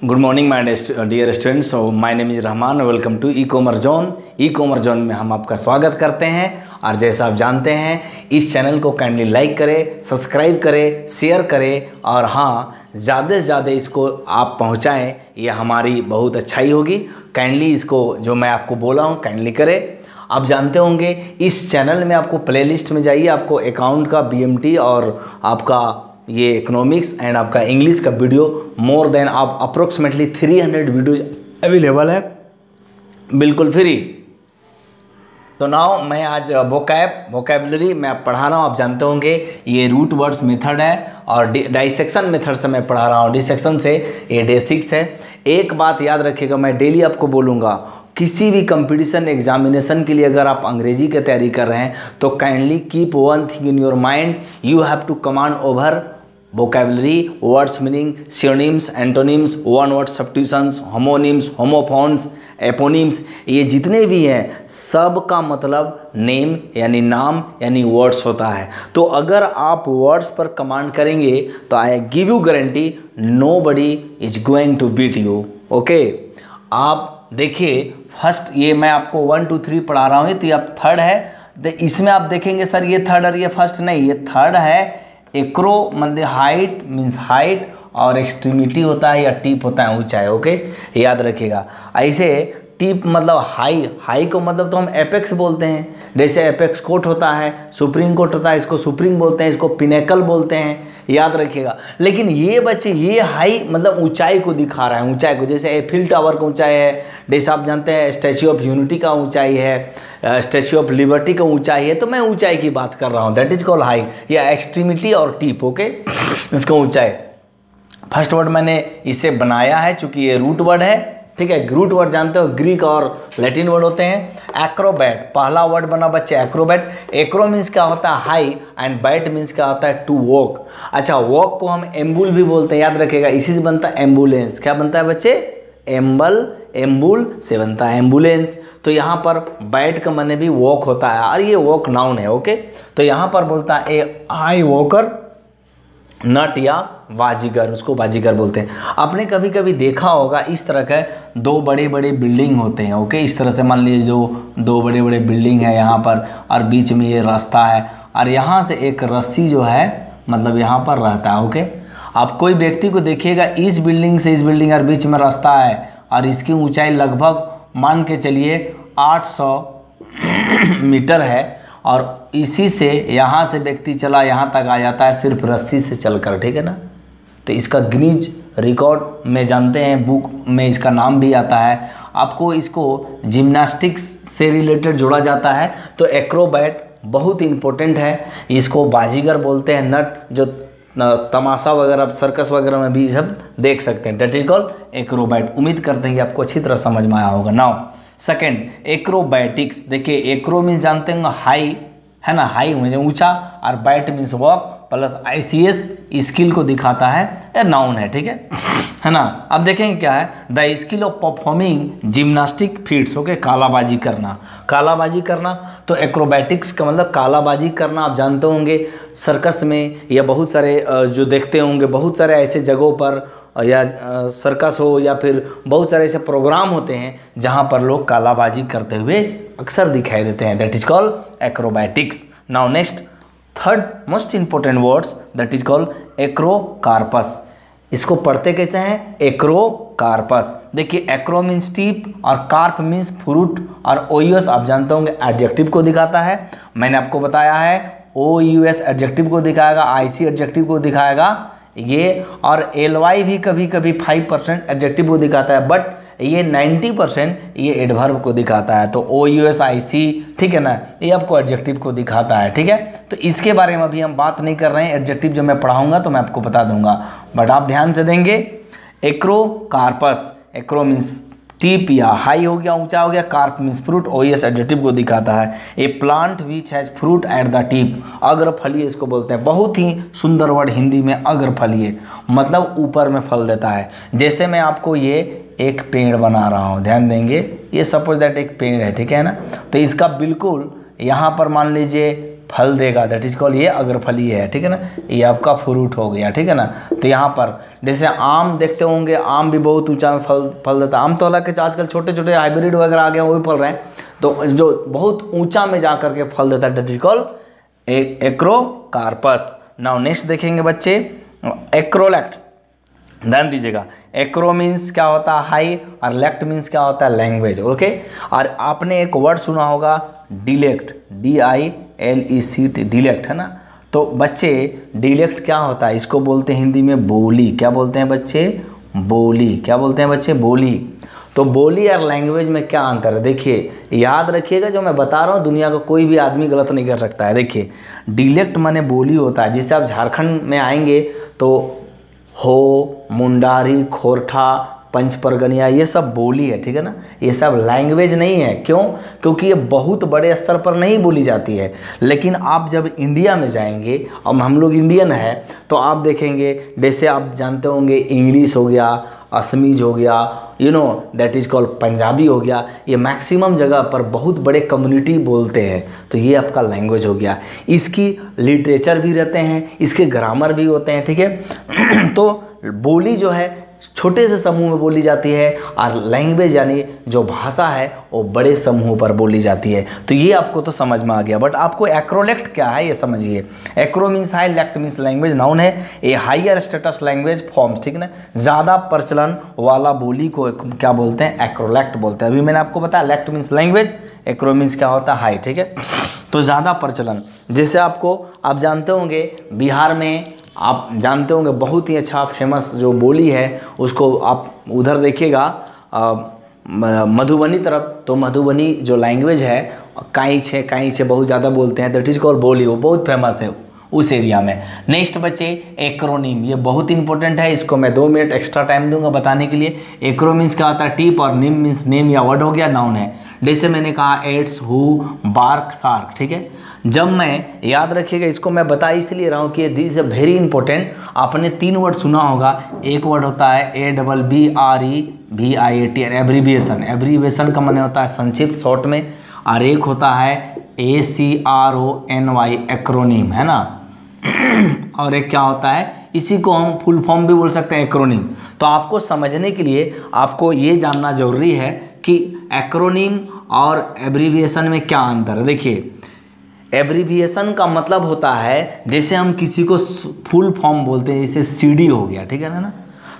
Good morning my dear students. My name is Rahman. Welcome to e commerce zone. E commerce zone में हम आपका स्वागत करते हैं। और जैसा आप जानते हैं, इस चैनल को काइंडली लाइक करें, सब्सक्राइब करें, शेयर करें और हाँ, ज़्यादा से ज़्यादा इसको आप पहुंचाएं, ये हमारी बहुत अच्छाई होगी। काइंडली इसको जो मैं आपको बोला हूँ काइंडली करें। आप जानते होंगे इस चैनल में आपको प्लेलिस्ट में जाइए, आपको अकाउंट का, बीएमटी और आपका ये इकोनॉमिक्स एंड आपका इंग्लिश का वीडियो मोर देन आप अप्रोक्सीमेटली 300 वीडियोज अवेलेबल है, बिल्कुल फ्री। तो नाउ मैं आज वोकैबुलरी मैं पढ़ा रहा हूँ। आप जानते होंगे ये रूट वर्ड्स मेथड है और डाइसेक्शन मेथड से मैं पढ़ा रहा हूँ। डिसेक्शन से ये डे 6 है। एक बात याद रखिएगा, मैं डेली आपको बोलूँगा, किसी भी कंपटीशन एग्जामिनेशन के लिए अगर आप अंग्रेजी की तैयारी कर रहे हैं तो kindly keep one thing in your mind, you have to command over vocabulary, words meaning, synonyms, antonyms, one word substitutions, homonyms, homophones, eponyms, ये जितने भी हैं सब का मतलब नेम यानी नाम यानी वर्ड्स होता है। तो अगर आप वर्ड्स पर कमांड करेंगे तो I give you guarantee nobody is going to beat you. Okay, आप देखिए फर्स्ट ये मैं आपको 1 2 3 पढ़ा रहा हूँ, तो ये अब थर्ड है। तो इसमें आप देखेंगे सर ये थर्ड और ये फर्स्ट नहीं, ये थर्ड है। एक्रो मतलब हाइट मीन्स हाइट और एक्सट्रीमिटी होता है या टिप होता है ऊंचाई। ओके, याद रखिएगा। ऐसे टिप मतलब हाई को मतलब तो हम एपेक्स बोलते हैं। जैसे एपेक्स कोट होता है, सुप्रीम कोट होता है, इसको सुप्रीम बोलते हैं, इसको पिनेकल बोलते हैं, याद रखिएगा। लेकिन ये बच्चे ये हाई मतलब ऊंचाई को दिखा रहा है, ऊंचाई को। जैसे एफिल टावर का ऊंचाई है, जैसे आप जानते हैं स्टैच्यू ऑफ यूनिटी का ऊंचाई है, स्टैच्यू ऑफ लिबर्टी का ऊंचाई है। तो मैं ऊंचाई की बात कर रहा हूँ, दैट इज कॉल्ड हाई या एक्सट्रीमिटी और टिप। ओके, इसका ऊंचाई। फर्स्ट वर्ड मैंने इसे बनाया है चूंकि ये रूट वर्ड है, ठीक है। रूट वर्ड जानते हो ग्रीक और लैटिन वर्ड होते हैं। एक्रोबैट पहला वर्ड बना बच्चे, एक्रोबैट। एक्रो मीन्स क्या होता है हाई एंड बैट मीन्स क्या होता है टू वॉक। अच्छा, वॉक को हम एम्बुल भी बोलते हैं, याद रखिएगा। इसी से बनता है एम्बुलेंस। क्या बनता है बच्चे? एम्बुल से बनता है एम्बुलेंस। तो यहाँ पर बैट का माने भी वॉक होता है और ये वॉक नाउन है। ओके, तो यहाँ पर बोलता है ए आई वॉकर, नट या बाजीगर, उसको बाजीगर बोलते हैं। आपने कभी कभी देखा होगा इस तरह के दो बड़े बड़े बिल्डिंग होते हैं। ओके, इस तरह से मान लीजिए जो दो बड़े बड़े बिल्डिंग है यहाँ पर और बीच में ये रास्ता है और यहाँ से एक रस्सी जो है मतलब यहाँ पर रहता है। ओके, आप कोई व्यक्ति को देखिएगा, इस बिल्डिंग से इस बिल्डिंग और बीच में रास्ता है और इसकी ऊंचाई लगभग मान के चलिए 800 मीटर है और इसी से यहाँ से व्यक्ति चला यहाँ तक आ जाता है सिर्फ रस्सी से चलकर, ठीक है ना। तो इसका गिनीज रिकॉर्ड में जानते हैं, बुक में इसका नाम भी आता है। आपको इसको जिम्नास्टिक्स से रिलेटेड जोड़ा जाता है। तो एक्रोबैट बहुत इंपॉर्टेंट है। इसको बाजीगर बोलते हैं। नट जो तमाशा वगैरह सर्कस वगैरह में भी सब देख सकते हैं, दैट इज कॉल्ड एक्रोबैट। उम्मीद करते हैं कि आपको अच्छी तरह समझ में आया होगा। Now second, acrobatics. देखिए एक्रो मीन्स जानते हैं हाई, है ना, हाई मुझे ऊंचा, और bat means walk plus ICS skill को दिखाता है, ये नाउन है, ठीक है ना। अब देखेंगे क्या है, the skill of performing gymnastic feats. Okay, कालाबाजी करना, कालाबाजी करना। तो एक्रोबैटिक्स का मतलब कालाबाजी करना। आप जानते होंगे सर्कस में या बहुत सारे जो देखते होंगे, बहुत सारे ऐसे जगहों पर या सर्कस हो या फिर बहुत सारे ऐसे प्रोग्राम होते हैं जहां पर लोग कालाबाजी करते हुए अक्सर दिखाई देते हैं, that is called acrobatics. Now next third most important words that is called acrocarpous. इसको पढ़ते कैसे हैं? एक्रोकार्पस। देखिए एक्रो मीन्स टीप और कार्प मीन्स फ्रूट और ओयूएस आप जानते होंगे एडजेक्टिव को दिखाता है। मैंने आपको बताया है OUS एडजेक्टिव को दिखाएगा, IC एडजेक्टिव को दिखाएगा ये, और LY भी कभी कभी 5% एडजेक्टिव को दिखाता है, बट ये 90% ये एडवर्ब को दिखाता है। तो OUS IC, ठीक है ना, ये आपको एडजेक्टिव को दिखाता है, ठीक है। तो इसके बारे में अभी हम बात नहीं कर रहे हैं, एडजेक्टिव जब मैं पढ़ाऊंगा तो मैं आपको बता दूंगा, बट आप ध्यान से देंगे। एक्रोकार्पस, एक्रो मीन्स टीप या हाई हो गया, ऊंचा हो गया, carp means fruit, OUS adjective को दिखाता है। A plant which has fruit at the tip, अग्रफलीय इसको बोलते हैं। बहुत ही सुंदर वर्ड हिंदी में अग्रफलीय, मतलब ऊपर में फल देता है। जैसे मैं आपको ये एक पेड़ बना रहा हूँ, ध्यान देंगे, ये सपोज दैट एक पेड़ है, ठीक है ना। तो इसका बिल्कुल यहाँ पर मान लीजिए फल देगा, दैट इज कॉल्ड, ये अग्रफली है, ठीक है ना, ये आपका फ्रूट हो गया, ठीक है ना। तो यहाँ पर जैसे आम देखते होंगे, आम भी बहुत ऊंचा में फल देता है। आम तो हालांकि आजकल छोटे छोटे हाइब्रिड वगैरह आ गए हैं, वो भी फल रहे हैं, तो जो बहुत ऊंचा में जा करके फल देता है that is called acrocarpous. Now next देखेंगे बच्चे एक्रोलेक्ट, ध्यान दीजिएगा। एक्रो मीन्स क्या होता है हाई, और लेक्ट मीन्स क्या होता है लैंग्वेज, ओके। और आपने एक वर्ड सुना होगा डिलेक्ट, DILECT, डिलेक्ट, है ना। तो बच्चे डिलेक्ट क्या होता है, इसको बोलते हैं हिंदी में बोली। क्या बोलते हैं बच्चे, बोली। क्या बोलते हैं बच्चे, बोली। तो बोली और लैंग्वेज में क्या अंतर है, देखिए याद रखिएगा, जो मैं बता रहा हूँ दुनिया का कोई भी आदमी गलत नहीं कर सकता है। देखिए डिलेक्ट माने बोली होता है, जैसे आप झारखंड में आएंगे तो हो, मुंडारी, खोरठा, पंचपरगनिया, ये सब बोली है, ठीक है ना, ये सब लैंग्वेज नहीं है। क्यों, क्योंकि ये बहुत बड़े स्तर पर नहीं बोली जाती है। लेकिन आप जब इंडिया में जाएंगे, अब हम लोग इंडियन है, तो आप देखेंगे जैसे आप जानते होंगे इंग्लिश हो गया, असमीज हो गया, you know that is called Punjabi हो गया, ये मैक्सिमम जगह पर बहुत बड़े कम्युनिटी बोलते हैं, तो ये आपका लैंग्वेज हो गया। इसकी लिटरेचर भी रहते हैं, इसके ग्रामर भी होते हैं, ठीक है। तो बोली जो है छोटे से समूह में बोली जाती है, और लैंग्वेज यानी जो भाषा है वो बड़े समूह पर बोली जाती है। तो ये आपको तो समझ में आ गया, बट आपको एक्रोलेक्ट क्या है ये समझिए। Acro means high, lect means language, noun है, a higher status language forms, ठीक है ना, ज़्यादा प्रचलन वाला बोली को क्या बोलते हैं, एक्रोलेक्ट बोलते हैं। अभी मैंने आपको बताया लेक्ट मीन्स लैंग्वेज, एक्रो मीन्स क्या होता है हाई, ठीक है। तो ज़्यादा प्रचलन, जैसे आप जानते होंगे बिहार में, आप जानते होंगे बहुत ही अच्छा फेमस जो बोली है, उसको आप उधर देखिएगा मधुबनी तरफ, तो मधुबनी जो लैंग्वेज है काइंचे बहुत ज़्यादा बोलते हैं, दैट इज कॉल्ड बोली, वो बहुत फेमस है उस एरिया में। नेक्स्ट बच्चे एक्रोनिम, ये बहुत इंपॉर्टेंट है, इसको मैं 2 मिनट एक्स्ट्रा टाइम दूंगा बताने के लिए। एक्रो मीन्स क्या होता है टिप, और निम मीन्स नेम या वर्ड हो गया, नाउन है। जैसे मैंने कहा एड्स, हु, बार्क, सार्क, ठीक है। जब मैं, याद रखिएगा, इसको मैं बता इसलिए रहा हूँ कि दिस इज वेरी इंपॉर्टेंट। आपने 3 वर्ड सुना होगा, एक वर्ड होता है ABBREVIAT, एब्रीविएशन, एब्रीविएशन का माने होता है संक्षिप्त, शॉर्ट में, और एक होता है ACRONY, एक्रोनिम, है ना। और एक क्या होता है, इसी को हम फुल फॉर्म भी बोल सकते हैं, एक्रोनिम। तो आपको समझने के लिए आपको ये जानना जरूरी है कि एक्रोनिम और एब्रीविएशन में क्या अंतर है। देखिए एब्रीविएशन का मतलब होता है, जैसे हम किसी को फुल फॉर्म बोलते हैं, जैसे CD हो गया, ठीक है ना।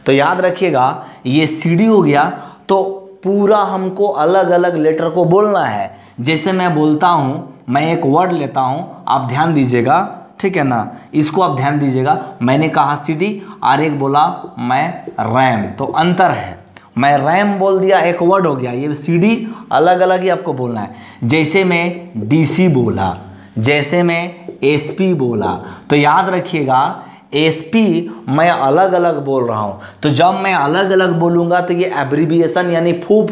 तो याद रखिएगा ये CD हो गया, तो पूरा हमको अलग अलग लेटर को बोलना है। जैसे मैं बोलता हूँ, मैं एक वर्ड लेता हूँ, आप ध्यान दीजिएगा, ठीक है ना, इसको आप ध्यान दीजिएगा। मैंने कहा CD और एक बोला मैं रैम, तो अंतर है। मैं रैम बोल दिया, एक वर्ड हो गया, ये CD अलग अलग ही आपको बोलना है। जैसे मैं DC बोला, जैसे मैं SP बोला, तो याद रखिएगा SP मैं अलग अलग बोल रहा हूँ, तो जब मैं अलग अलग बोलूँगा तो ये एब्रीविएशन यानी फुल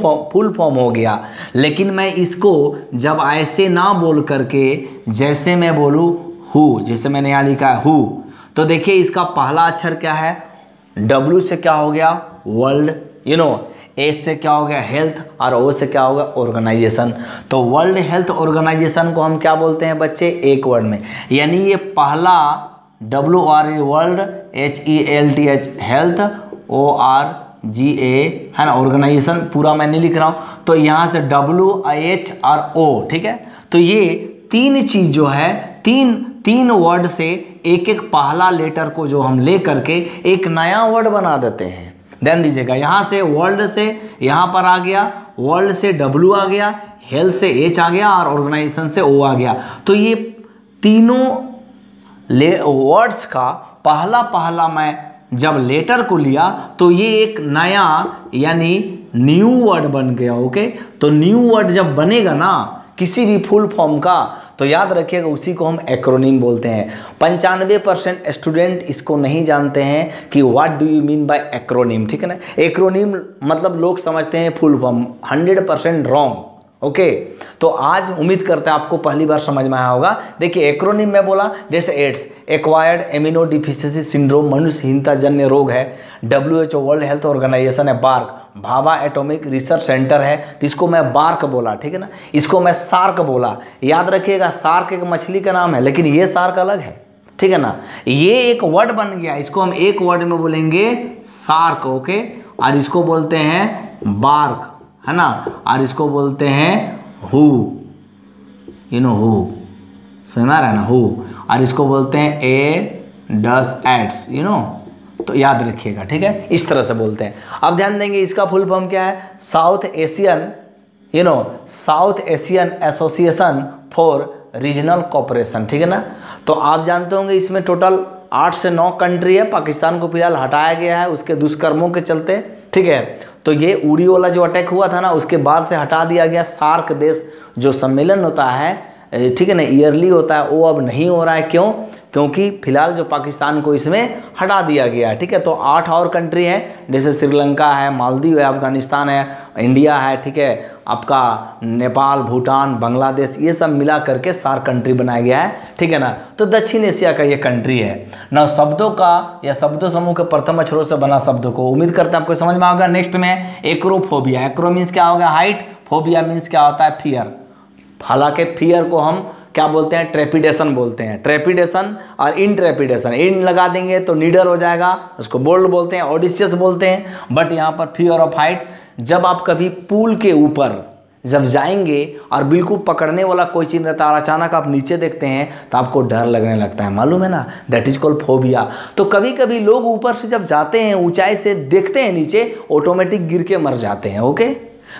फॉर्म हो गया। लेकिन मैं इसको जब ऐसे ना बोल करके, जैसे मैं बोलूँ हु, जैसे मैंने यहाँ लिखा है हु, तो देखिए इसका पहला अक्षर क्या है, W से क्या हो गया वर्ल्ड, यू नो, एस से क्या हो गया हेल्थ, और ओ से क्या होगा ऑर्गेनाइजेशन। तो वर्ल्ड हेल्थ ऑर्गेनाइजेशन को हम क्या बोलते हैं बच्चे, एक वर्ड में, यानी ये पहला WRE world, HELTH health, ORGA है ना ऑर्गेनाइजेशन, पूरा मैं नहीं लिख रहा हूँ, तो यहाँ से WH और O, ठीक है। तो ये 3 चीज़ जो है, तीन वर्ड से एक एक पहला लेटर को जो हम ले करके एक नया वर्ड बना देते हैं। ध्यान दीजिएगा, यहाँ से वर्ल्ड से यहाँ पर आ गया, वर्ल्ड से W आ गया, हेल्थ से H आ गया, और ऑर्गेनाइजेशन से O आ गया। तो ये तीनों वर्ड्स का पहला मैं जब लेटर को लिया तो ये एक नया यानी न्यू वर्ड बन गया, ओके। तो न्यू वर्ड जब बनेगा ना किसी भी फुल फॉर्म का, तो याद रखिएगा उसी को हम एक्रोनिम बोलते हैं। 95% स्टूडेंट इसको नहीं जानते हैं कि what do you mean by acronym, ठीक है ना। एक्रोनिम मतलब लोग समझते हैं फुल फॉर्म, 100% रॉन्ग, ओके, तो आज उम्मीद करते हैं आपको पहली बार समझ में आया होगा। देखिए एक्रोनिम में बोला, जैसे AIDS acquired immuno deficiency syndrome मनुष्यहीनता जन्य रोग है, WHO वर्ल्ड हेल्थ ऑर्गेनाइजेशन है, BARC Bhabha atomic research centre है, तो इसको मैं बार्क बोला, ठीक है ना, इसको मैं सार्क बोला। याद रखिएगा सार्क एक मछली का नाम है, लेकिन ये सार्क अलग है, ठीक है ना। ये एक वर्ड बन गया, इसको हम एक वर्ड में बोलेंगे सार्क, ओके, और इसको बोलते हैं बार्क, है ना, और इसको बोलते हैं हु, यू नो हु, समझ में आ रहा है ना, हु, और इसको बोलते हैं ए डस एड्स, यू नो, तो याद रखिएगा, ठीक है, इस तरह से बोलते हैं। अब ध्यान देंगे इसका फुल फॉर्म क्या है, south Asian, you know, south Asian association for regional cooperation, ठीक है ना। तो आप जानते होंगे इसमें टोटल 8 से 9 कंट्री है, पाकिस्तान को फिलहाल हटाया गया है उसके दुष्कर्मों के चलते, ठीक है। तो ये उड़ी वाला जो अटैक हुआ था ना, उसके बाद से हटा दिया गया। सार्क देश जो सम्मेलन होता है, ठीक है ना, ईयरली होता है, वो अब नहीं हो रहा है। क्यों? क्योंकि फिलहाल जो पाकिस्तान को इसमें हटा दिया गया है, ठीक है। तो 8 और कंट्री हैं, जैसे श्रीलंका है, मालदीव है, अफगानिस्तान है, इंडिया है, ठीक है, आपका नेपाल, भूटान, बांग्लादेश, ये सब मिला करके सार्क कंट्री बनाया गया है, ठीक है ना। तो दक्षिण एशिया का ये कंट्री है ना। शब्दों का या शब्दों समूह के प्रथम अक्षरों से बना शब्दों को उम्मीद करते हैं आपको समझ में आएगा। नेक्स्ट में एक्रोफोबिया, एक्रो मीन्स क्या होगा हाइट, फोबिया मीन्स क्या होता है फियर। हालांकि फियर को हम क्या बोलते हैं, ट्रेपिडेशन बोलते हैं। ट्रेपिडेशन और इनट्रेपिडेशन, इन लगा देंगे तो नीडर हो जाएगा, उसको बोल्ड बोलते हैं, ऑडिशियस बोलते हैं। बट यहाँ पर फियर ऑफ हाइट, जब आप कभी पुल के ऊपर जब जाएंगे और बिल्कुल पकड़ने वाला कोई चीज़ रहता है और अचानक आप नीचे देखते हैं तो आपको डर लगने लगता है, मालूम है ना, दैट इज कॉल्ड फोबिया। तो कभी कभी लोग ऊपर से जब जाते हैं, ऊंचाई से देखते हैं नीचे, ऑटोमेटिक गिर के मर जाते हैं, ओके।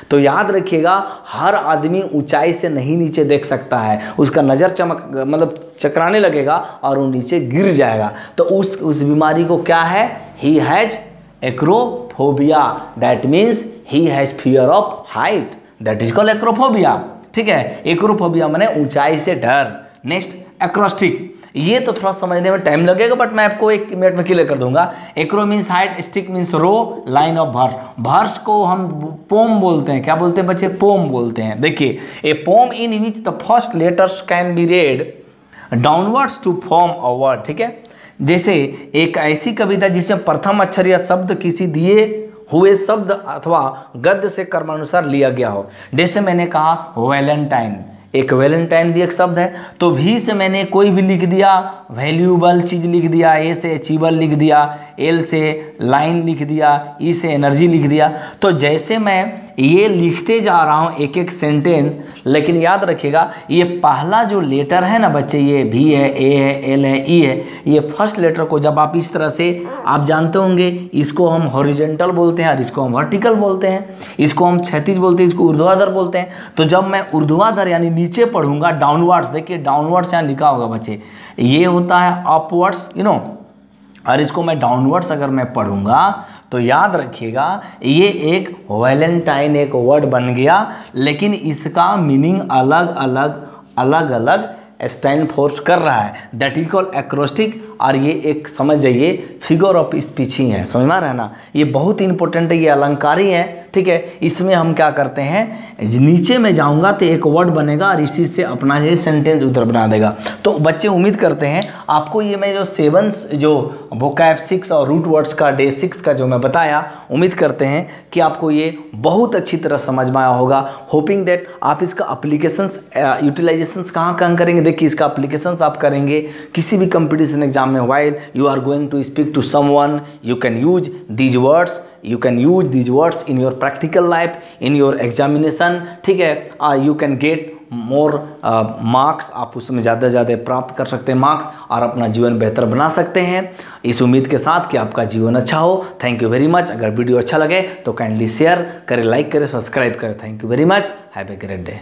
तो याद रखिएगा हर आदमी ऊंचाई से नहीं नीचे देख सकता है, उसका नज़र चकराने लगेगा और वो नीचे गिर जाएगा। तो उस बीमारी को क्या है, he has acrophobia, that means he has fear of height, that is called acrophobia, ठीक है। एक्रोफोबिया माने ऊंचाई से डर। नेक्स्ट एक्रोस्टिक, ये तो थोड़ा समझने में टाइम लगेगा बट मैं आपको 1 मिनट में क्लियर कर दूंगा। Acro means height, stich means row, line of verse. Verse को हम पोम बोलते हैं, क्या बोलते हैं बच्चे, पोम बोलते हैं। देखिए a poem in which the first letters can be read downwards to form a word, ठीक है। जैसे एक ऐसी कविता जिसमें प्रथम अक्षर या शब्द किसी दिए हुए शब्द अथवा गद्य से कर्मानुसार लिया गया हो। जैसे मैंने कहा वैलेंटाइन, एक वैलेंटाइन भी एक शब्द है, तो भी से मैंने कोई भी लिख दिया, वैल्यूबल चीज़ लिख दिया, ए से अचीवेबल लिख दिया, एल से लाइन लिख दिया, ई से एनर्जी लिख दिया। तो जैसे मैं ये लिखते जा रहा हूँ एक एक सेंटेंस, लेकिन याद रखिएगा ये पहला जो लेटर है ना बच्चे, ये भी है, ए है, एल है, ई है, ये फर्स्ट लेटर को जब आप इस तरह से, आप जानते होंगे इसको हम हॉरिजॉन्टल बोलते हैं और इसको हम वर्टिकल बोलते हैं, इसको हम क्षैतिज बोलते हैं, इसको ऊर्ध्वाधर बोलते हैं। तो जब मैं ऊर्ध्वाधर यानी नीचे पढ़ूंगा, डाउनवर्ड्स, देखिए डाउनवर्ड्स यहाँ लिखा होगा बच्चे, ये होता है अपवर्ड्स, यू नो, और इसको मैं डाउनवर्ड्स अगर मैं पढ़ूंगा तो याद रखिएगा ये एक वैलेंटाइन एक वर्ड बन गया, लेकिन इसका मीनिंग अलग अलग स्टैंड फोर्स कर रहा है, दैट इज कॉल्ड एक्रोस्टिक। और ये एक समझ जाइए फिगर ऑफ स्पीच ही है, समझ में आ रहा है ना, ये बहुत इंपॉर्टेंट है, ये अलंकार ही है, ठीक है। इसमें हम क्या करते हैं, नीचे में जाऊंगा तो एक वर्ड बनेगा और इसी से अपना ये सेंटेंस उधर बना देगा। तो बच्चे उम्मीद करते हैं आपको ये मैं जो 7 जो वोकैब 6 और रूट वर्ड्स का डे 6 का जो मैं बताया, उम्मीद करते हैं कि आपको ये बहुत अच्छी तरह समझ में आया होगा। होपिंग दैट आप इसका अप्लीकेशंस यूटिलाइजेशंस कहाँ करेंगे। देखिए इसका अप्लीकेशंस आप करेंगे किसी भी कंपटीशन एग्जाम में, while you are going to speak to someone, you can use these words, in your practical life, in your examination, ठीक है। you can get more marks, आप उसमें ज़्यादा से ज़्यादा प्राप्त कर सकते हैं मार्क्स और अपना जीवन बेहतर बना सकते हैं, इस उम्मीद के साथ कि आपका जीवन अच्छा हो। Thank you very much. अगर वीडियो अच्छा लगे तो काइंडली शेयर करें, लाइक करें, सब्सक्राइब करें। Thank you very much. Have a great day.